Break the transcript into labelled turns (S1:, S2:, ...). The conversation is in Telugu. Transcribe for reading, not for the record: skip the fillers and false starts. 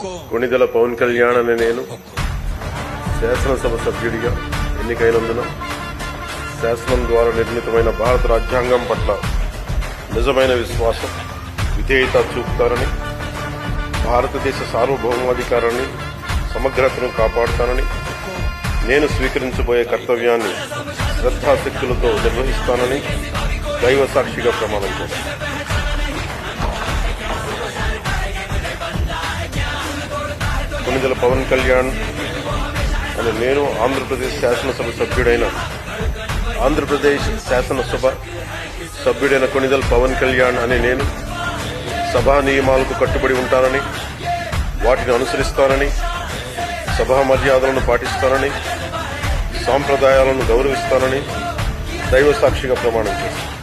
S1: కొణిదెల పవన్ కళ్యాణ్ అనే నేను శాసనసభ సభ్యుడిగా ఎన్నికైనందున శాసనం ద్వారా నిర్మితమైన భారత రాజ్యాంగం పట్ల నిజమైన విశ్వాసం, విధేయత చూపుతారని, భారతదేశ సార్వభౌమాధికారాన్ని, సమగ్రతను కాపాడుతానని, నేను స్వీకరించబోయే కర్తవ్యాన్ని శ్రద్ధాశక్తులతో నిర్వహిస్తానని దైవ సాక్షిగా ప్రమాణం చేస్తాను. కొణిదెల పవన్ కళ్యాణ్ అని నేను ఆంధ్రప్రదేశ్ శాసనసభ సభ్యుడైన కొణిదెల పవన్ కళ్యాణ్ అని నేను సభా నియమాలకు కట్టుబడి ఉంటానని, వాటిని అనుసరిస్తానని, సభా మర్యాదలను పాటిస్తానని, సాంప్రదాయాలను గౌరవిస్తానని దైవ సాక్షిగా ప్రమాణం చేస్తాను.